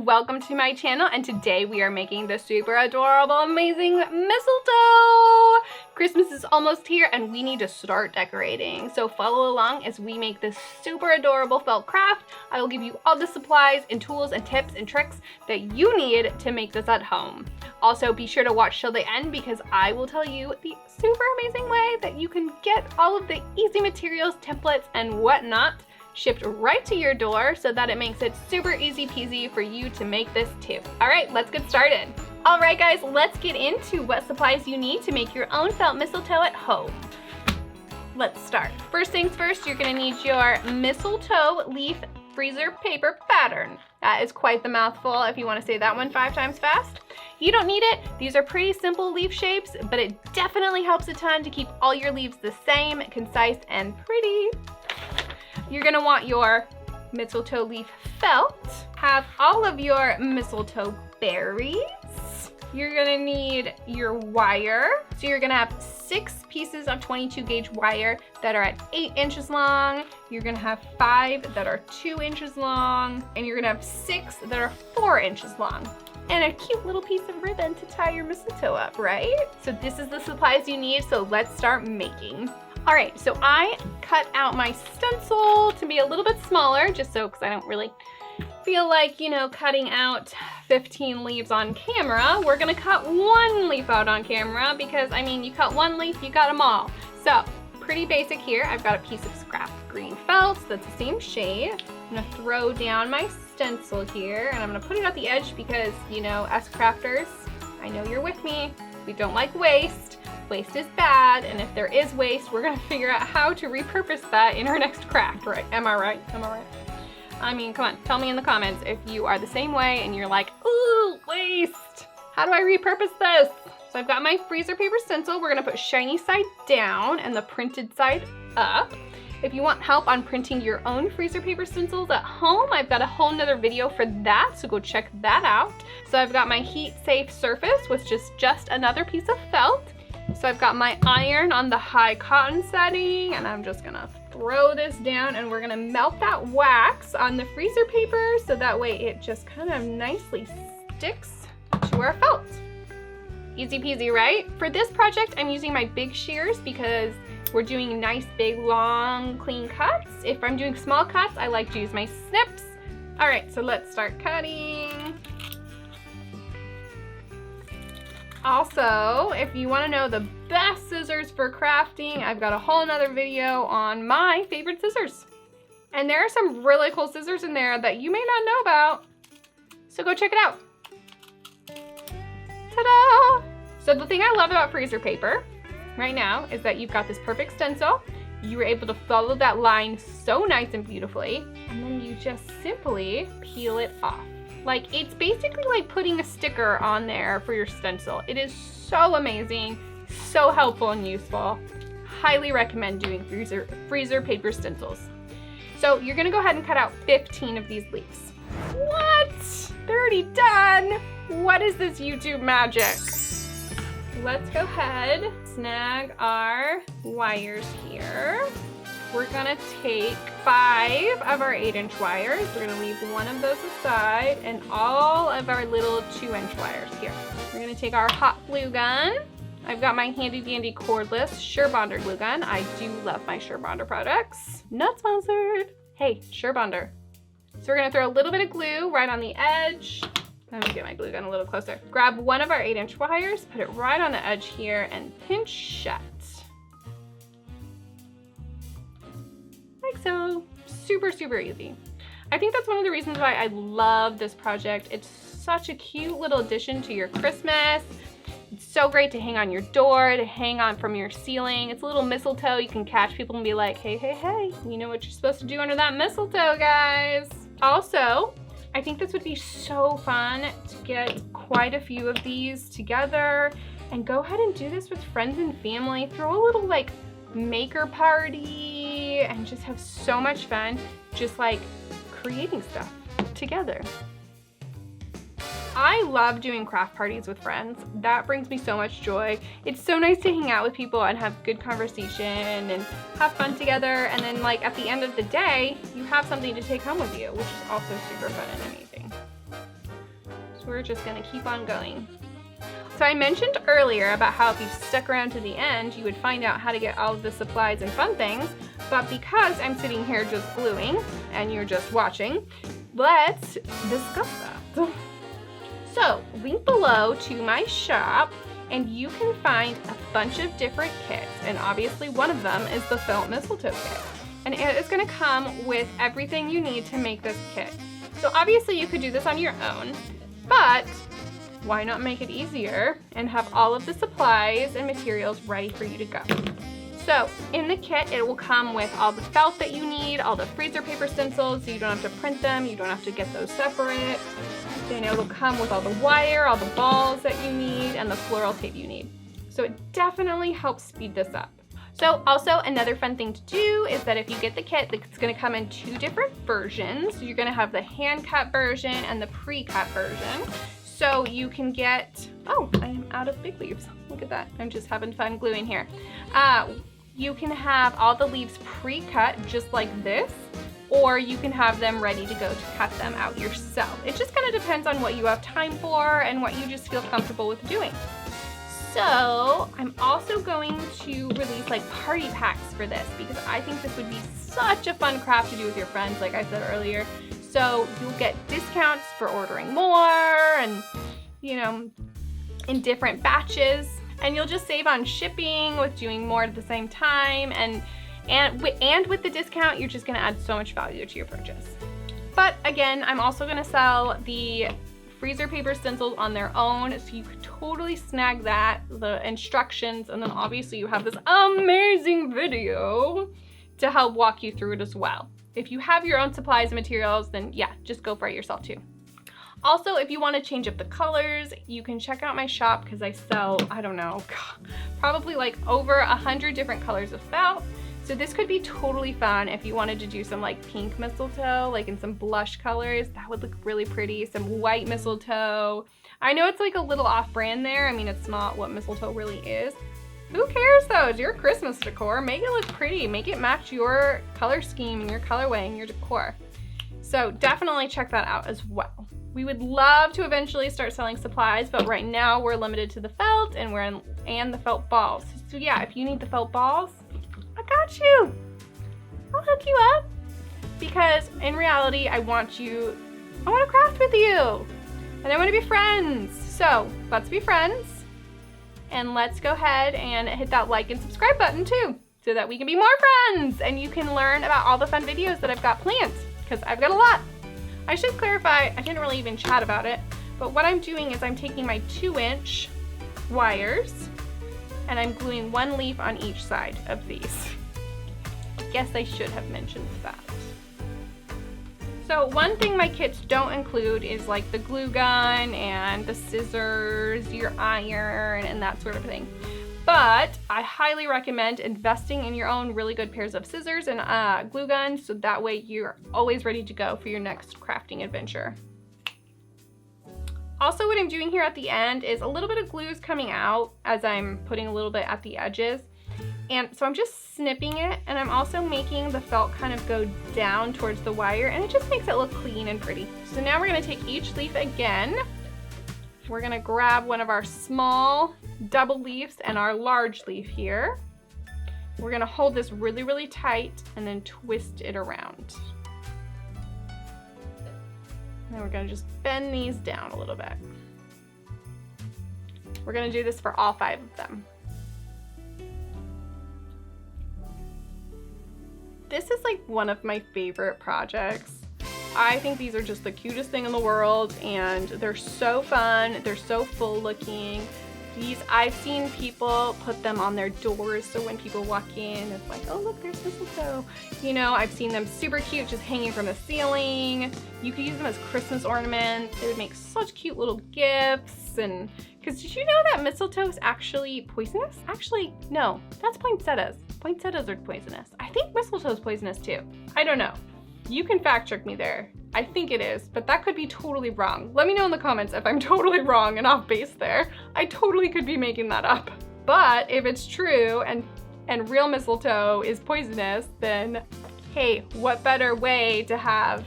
welcome to my channel, and today we are making the super adorable, amazing mistletoe! Christmas is almost here and we need to start decorating. So follow along as we make this super adorable felt craft. I will give you all the supplies and tools and tips and tricks that you need to make this at home. Also, be sure to watch till the end because I will tell you the super amazing way that you can get all of the easy materials, templates, and whatnot shipped right to your door so that it makes it super easy peasy for you to make this too. All right, let's get started. All right guys, let's get into what supplies you need to make your own felt mistletoe at home. Let's start. First things first, you're gonna need your mistletoe leaf freezer paper pattern. That is quite the mouthful if you wanna say that one 5 times fast. You don't need it. These are pretty simple leaf shapes, but it definitely helps a ton to keep all your leaves the same, concise, and pretty. You're gonna want your mistletoe leaf felt, have all of your mistletoe berries. You're gonna need your wire. So you're gonna have 6 pieces of 22 gauge wire that are at 8 inches long. You're gonna have 5 that are 2 inches long, and you're gonna have 6 that are 4 inches long. And a cute little piece of ribbon to tie your mistletoe up, right? So this is the supplies you need, so let's start making. All right, so I cut out my stencil to be a little bit smaller, just so, because I don't really feel like, you know, cutting out 15 leaves on camera. We're gonna cut 1 leaf out on camera because, I mean, you cut 1 leaf, you got them all. So, pretty basic here. I've got a piece of scrap green felt that's the same shade. I'm gonna throw down my stencil here, and I'm gonna put it at the edge because, you know, us crafters, I know you're with me. We don't like waste. Waste is bad, and if there is waste, we're gonna figure out how to repurpose that in our next craft, right? Am I right? Am I right? I mean, come on, tell me in the comments if you are the same way and you're like, ooh, waste. How do I repurpose this? So I've got my freezer paper stencil. We're gonna put shiny side down and the printed side up. If you want help on printing your own freezer paper stencils at home, I've got a whole nother video for that, so go check that out. So I've got my heat safe surface, which is just another piece of felt. So I've got my iron on the high cotton setting, and I'm just gonna throw this down, and we're gonna melt that wax on the freezer paper so that way it just kind of nicely sticks to our felt. Easy peasy, right? For this project, I'm using my big shears because we're doing nice, big, long, clean cuts. If I'm doing small cuts, I like to use my snips. All right, so let's start cutting. Also, if you want to know the best scissors for crafting, I've got a whole nother video on my favorite scissors. And there are some really cool scissors in there that you may not know about. So go check it out. Ta-da! So the thing I love about freezer paper right now is that you've got this perfect stencil. You were able to follow that line so nice and beautifully, and then you just simply peel it off. Like, it's basically like putting a sticker on there for your stencil. It is so amazing, so helpful and useful. Highly recommend doing freezer paper stencils. So you're gonna go ahead and cut out 15 of these leaves. What? They're already done. What is this YouTube magic? Let's go ahead, snag our wires here. We're gonna take 5 of our 8-inch wires. We're gonna leave 1 of those aside and all of our little 2-inch wires here. We're gonna take our hot glue gun. I've got my handy dandy cordless SureBonder glue gun. I do love my SureBonder products. Not sponsored. Hey, SureBonder. So we're gonna throw a little bit of glue right on the edge. Let me get my glue gun a little closer. Grab 1 of our 8-inch wires, put it right on the edge here and pinch shut. Like so. Super, super easy. I think that's one of the reasons why I love this project. It's such a cute little addition to your Christmas. It's so great to hang on your door, to hang on from your ceiling. It's a little mistletoe. You can catch people and be like, hey, hey, hey, you know what you're supposed to do under that mistletoe, guys. Also, I think this would be so fun to get quite a few of these together and go ahead and do this with friends and family. Throw a little like maker party and just have so much fun just like creating stuff together. I love doing craft parties with friends. That brings me so much joy. It's so nice to hang out with people and have good conversation and have fun together, and then like at the end of the day you have something to take home with you, which is also super fun and amazing. So we're just gonna keep on going. So I mentioned earlier about how if you stuck around to the end, you would find out how to get all of the supplies and fun things, but because I'm sitting here just gluing and you're just watching, let's discuss that. So link below to my shop, and you can find a bunch of different kits, and obviously one of them is the felt mistletoe kit. And it is gonna come with everything you need to make this kit. So obviously you could do this on your own, but why not make it easier and have all of the supplies and materials ready for you to go? So in the kit, it will come with all the felt that you need, all the freezer paper stencils, so you don't have to print them, you don't have to get those separate. Then it will come with all the wire, all the balls that you need, and the floral tape you need. So it definitely helps speed this up. So also another fun thing to do is that if you get the kit, it's gonna come in 2 different versions. You're gonna have the hand cut version and the pre-cut version. So you can get, oh, I am out of big leaves. Look at that, I'm just having fun gluing here. You can have all the leaves pre-cut just like this, or you can have them ready to go to cut them out yourself. It just kind of depends on what you have time for and what you just feel comfortable with doing. So I'm also going to release like party packs for this because I think this would be such a fun craft to do with your friends, like I said earlier. So you'll get discounts for ordering more and, you know, in different batches. And you'll just save on shipping with doing more at the same time. And with the discount, you're just gonna add so much value to your purchase. But again, I'm also gonna sell the freezer paper stencils on their own, so you could totally snag that, the instructions, and then obviously you have this amazing video to help walk you through it as well. If you have your own supplies and materials, then yeah, just go for it yourself too. Also, if you want to change up the colors, you can check out my shop because I sell, I don't know, probably like over 100 different colors of felt. So this could be totally fun if you wanted to do some like pink mistletoe, like in some blush colors. That would look really pretty. Some white mistletoe. I know it's like a little off-brand there. I mean, it's not what mistletoe really is. Who cares though? It's your Christmas decor. Make it look pretty. Make it match your color scheme and your colorway and your decor. So definitely check that out as well. We would love to eventually start selling supplies, but right now we're limited to the felt and the felt balls. So yeah, if you need the felt balls, I got you. I'll hook you up because in reality, I want to craft with you and I want to be friends. So let's be friends. And let's go ahead and hit that like and subscribe button too, so that we can be more friends and you can learn about all the fun videos that I've got planned, because I've got a lot. I should clarify, I didn't really even chat about it, but what I'm doing is I'm taking my 2-inch wires and I'm gluing 1 leaf on each side of these. I guess I should have mentioned that. So one thing my kits don't include is like the glue gun and the scissors, your iron, and that sort of thing. But I highly recommend investing in your own really good pairs of scissors and glue guns, so that way you're always ready to go for your next crafting adventure. Also, what I'm doing here at the end is a little bit of glue is coming out as I'm putting a little bit at the edges. And so I'm just snipping it, and I'm also making the felt kind of go down towards the wire, and it just makes it look clean and pretty. So now we're gonna take each leaf again. We're gonna grab one of our small double leaves and our large leaf here. We're gonna hold this really, really tight and then twist it around. And then we're gonna just bend these down a little bit. We're gonna do this for all 5 of them. This is like one of my favorite projects. I think these are just the cutest thing in the world, and they're so fun. They're so full looking. These, I've seen people put them on their doors, so when people walk in, it's like, oh look, there's mistletoe. You know, I've seen them super cute just hanging from the ceiling. You could use them as Christmas ornaments. They would make such cute little gifts. And because did you know that mistletoe is actually poisonous? Actually, no, that's poinsettias. Poinsettias are poisonous. I think mistletoe is poisonous too. I don't know. You can fact check me there. I think it is, but that could be totally wrong. Let me know in the comments if I'm totally wrong and off base there. I totally could be making that up. But if it's true and real mistletoe is poisonous, then hey, what better way to have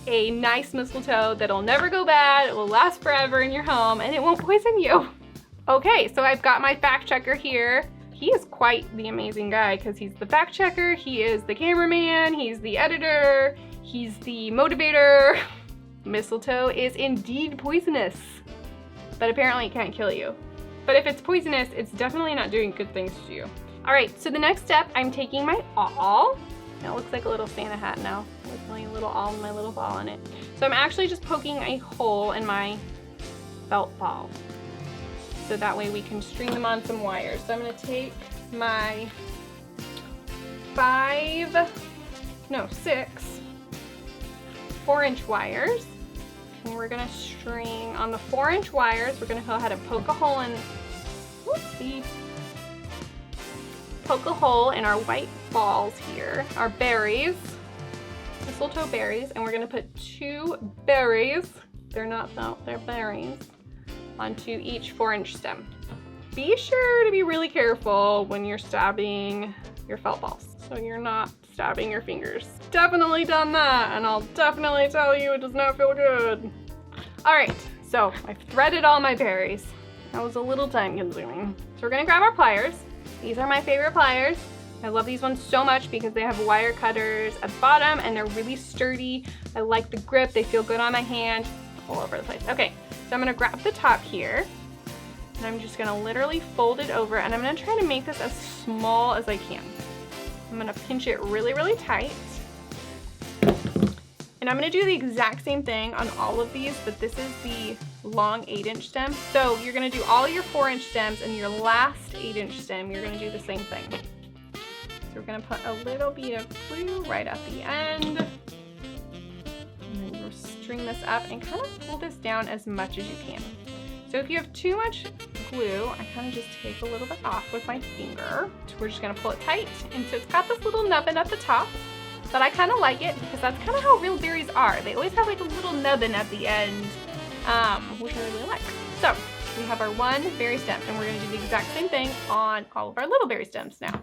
a nice mistletoe that'll never go bad, it will last forever in your home, and it won't poison you. Okay, so I've got my fact checker here. He is quite the amazing guy because he's the fact checker, he is the cameraman, he's the editor, he's the motivator. Mistletoe is indeed poisonous, but apparently it can't kill you. But if it's poisonous, it's definitely not doing good things to you. All right, so the next step, I'm taking my awl. Now it looks like a little Santa hat now with my little awl and my little ball in it. So I'm actually just poking a hole in my felt ball, so that way we can string them on some wires. So I'm gonna take my 6 4-inch wires, and we're gonna string on the 4-inch wires. We're gonna go ahead and poke a hole in, whoopsie, poke a hole in our white balls here, our berries, mistletoe berries, and we're gonna put 2 berries, they're not felt, they're berries, onto each 4-inch stem. Be sure to be really careful when you're stabbing your felt balls, so you're not stabbing your fingers. Definitely done that, and I'll definitely tell you it does not feel good. All right, so I've threaded all my berries. That was a little time consuming. So we're gonna grab our pliers. These are my favorite pliers. I love these ones so much because they have wire cutters at the bottom and they're really sturdy. I like the grip, they feel good on my hand, all over the place. Okay, so I'm gonna grab the top here and I'm just gonna literally fold it over, and I'm gonna try to make this as small as I can. I'm gonna pinch it really, really tight. And I'm gonna do the exact same thing on all of these, but this is the long 8-inch stem. So you're gonna do all your 4-inch stems, and your last 8-inch stem, you're gonna do the same thing. So we're gonna put a little bead of glue right at the end. And then we'll string this up and kind of pull this down as much as you can. So if you have too much glue, I kind of just take a little bit off with my finger. So we're just gonna pull it tight. And so it's got this little nubbin at the top, but I kind of like it because that's kind of how real berries are. They always have like a little nubbin at the end, which I really like. So we have our 1 berry stem, and we're gonna do the exact same thing on all of our little berry stems now.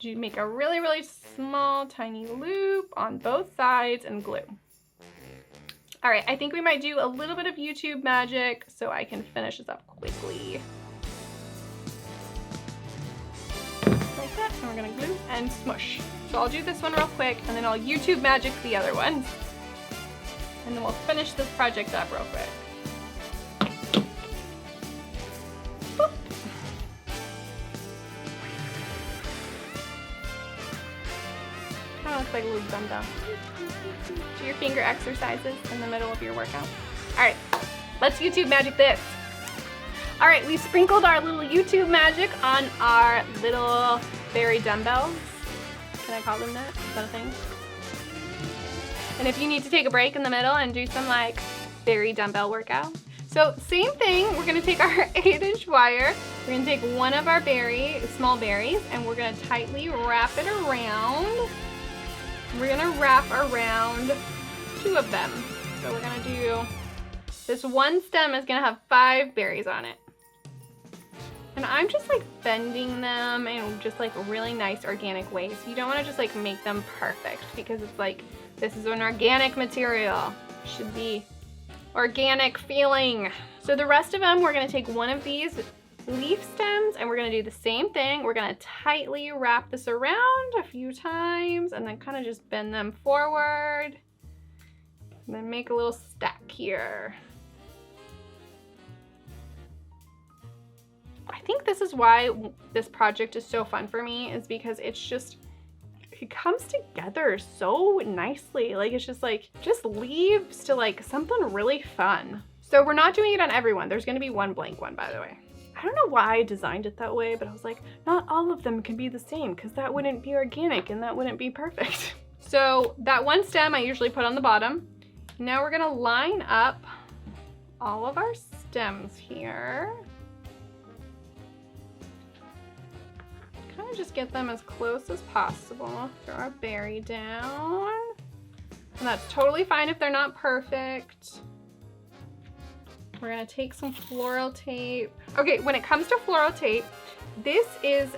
You make a really, really small, tiny loop on both sides and glue. All right, I think we might do a little bit of YouTube magic so I can finish this up quickly. Like that, and we're gonna glue and smush. So I'll do this one real quick, and then I'll YouTube magic the other ones. And then we'll finish this project up real quick. Boop. Kind of looks like a little dumbbell. Do your finger exercises in the middle of your workout. All right, let's YouTube magic this. All right, we sprinkled our little YouTube magic on our little berry dumbbells. Can I call them that? Is that a thing? And if you need to take a break in the middle and do some like berry dumbbell workout. So same thing, we're gonna take our 8-inch wire, we're gonna take one of our small berries, and we're gonna tightly wrap it around. We're gonna wrap around 2 of them. So we're gonna do, this one stem is gonna have 5 berries on it. And I'm just like bending them in just like really nice organic ways. You don't wanna just like make them perfect because it's like, this is an organic material. It should be organic feeling. So the rest of them, we're gonna take one of these leaf stems and we're gonna do the same thing. We're gonna tightly wrap this around a few times and then kind of just bend them forward. And then make a little stack here. I think this is why this project is so fun for me, is because it's just, it comes together so nicely. Like it's just like, just leads to like something really fun. So we're not doing it on everyone. There's gonna be one blank one, by the way. I don't know why I designed it that way, but I was like, not all of them can be the same because that wouldn't be organic and that wouldn't be perfect. So that one stem I usually put on the bottom. Now we're gonna line up all of our stems here. Kind of just get them as close as possible. Throw our berry down. And that's totally fine if they're not perfect. We're gonna take some floral tape. Okay, when it comes to floral tape, this is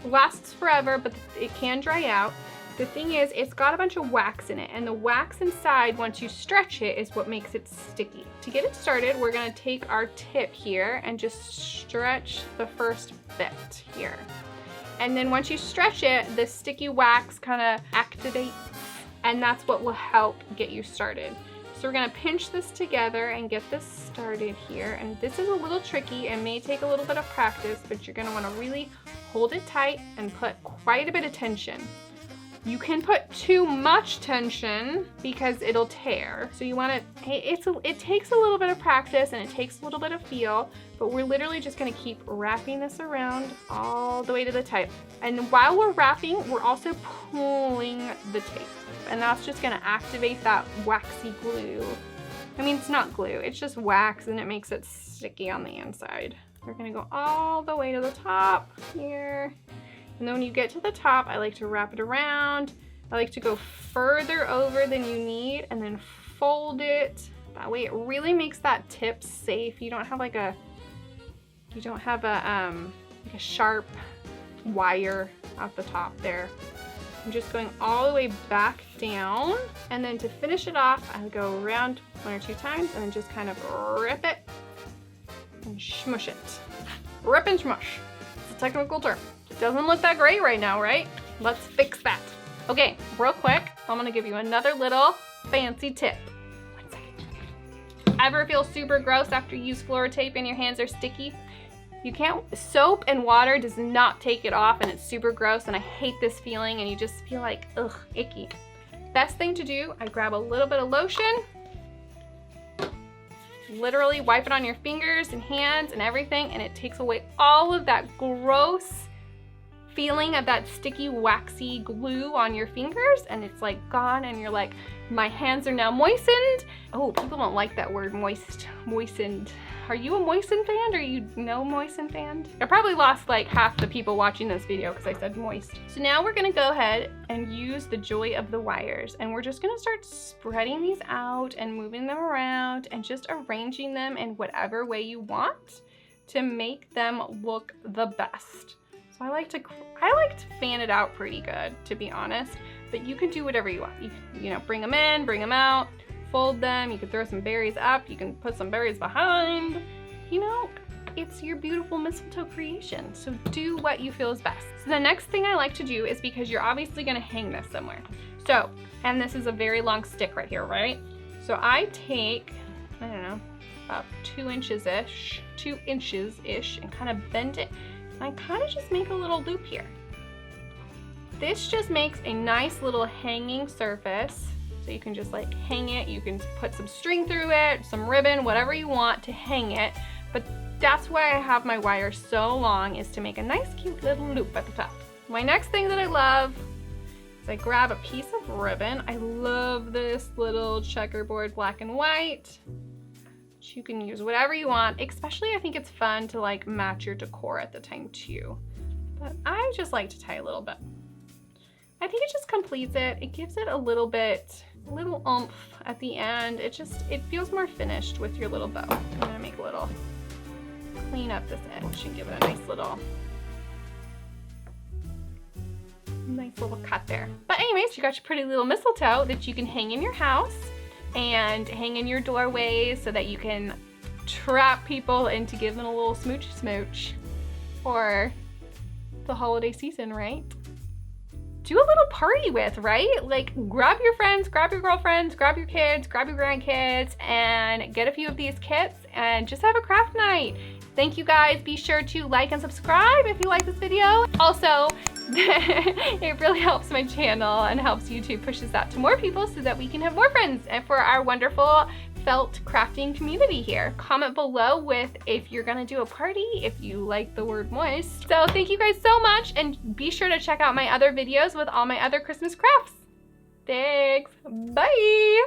lasts forever, but it can dry out. The thing is, it's got a bunch of wax in it, and the wax inside, once you stretch it, is what makes it sticky. To get it started, we're gonna take our tip here and just stretch the first bit here. And then once you stretch it, the sticky wax kind of activates, and that's what will help get you started. So we're gonna pinch this together and get this started here. And this is a little tricky and may take a little bit of practice, but you're gonna wanna really hold it tight and put quite a bit of tension. You can put too much tension because it'll tear. So you want to, it takes a little bit of practice and it takes a little bit of feel, but we're literally just going to keep wrapping this around all the way to the tip. And while we're wrapping, we're also pulling the tape. And that's just going to activate that waxy glue. I mean, it's not glue, it's just wax and it makes it sticky on the inside. We're going to go all the way to the top here. And then when you get to the top, I like to wrap it around. I like to go further over than you need and then fold it. That way it really makes that tip safe. You don't have like a sharp wire at the top there. I'm just going all the way back down. And then to finish it off, I go around 1 or 2 times and then just kind of rip it and smush it. Rip and smush. It's a technical term. Doesn't look that great right now, right? Let's fix that. Okay, real quick, I'm gonna give you another little fancy tip. 1 second. Ever feel super gross after you use floor tape and your hands are sticky? You can't, soap and water does not take it off and it's super gross and I hate this feeling and you just feel like, ugh, icky. Best thing to do, I grab a little bit of lotion, literally wipe it on your fingers and hands and everything, and it takes away all of that gross feeling of that sticky waxy glue on your fingers, and it's like gone and you're like, my hands are now moistened. Oh, people don't like that word, moistened. Are you a moistened fan? Or you no moistened fan? I probably lost like half the people watching this video because I said moist. So now we're gonna go ahead and use the joy of the wires, and we're just gonna start spreading these out and moving them around and just arranging them in whatever way you want to make them look the best. So I like to fan it out pretty good, to be honest, but you can do whatever you want. You know, bring them in, bring them out, fold them, you can throw some berries up, you can put some berries behind. You know, it's your beautiful mistletoe creation, so do what you feel is best. So the next thing I like to do is, because you're obviously gonna hang this somewhere. So, and this is a very long stick right here, right? So I take, I don't know, about 2 inches-ish, and kind of bend it. I kind of just make a little loop here. This just makes a nice little hanging surface. So you can just like hang it. You can put some string through it, some ribbon, whatever you want to hang it. But that's why I have my wire so long, is to make a nice cute little loop at the top. My next thing that I love is I grab a piece of ribbon. I love this little checkerboard black and white. You can use whatever you want, especially I think it's fun to like match your decor at the time too. But I just like to tie a little bit. I think it just completes it. It gives it a little oomph at the end. It feels more finished with your little bow. I'm gonna make a little, clean up this edge and give it a nice little cut there. But anyways, you got your pretty little mistletoe that you can hang in your house and hang in your doorways so that you can trap people into giving a little smoochy smooch for the holiday season, right? Do a little party with, right? Like grab your friends, grab your girlfriends, grab your kids, grab your grandkids, and get a few of these kits and just have a craft night. Thank you guys. Be sure to like and subscribe if you like this video. Also, it really helps my channel and helps YouTube push this out to more people so that we can have more friends and for our wonderful felt crafting community here. Comment below with if you're gonna do a party, if you like the word moist. So thank you guys so much, and be sure to check out my other videos with all my other Christmas crafts. Thanks, bye.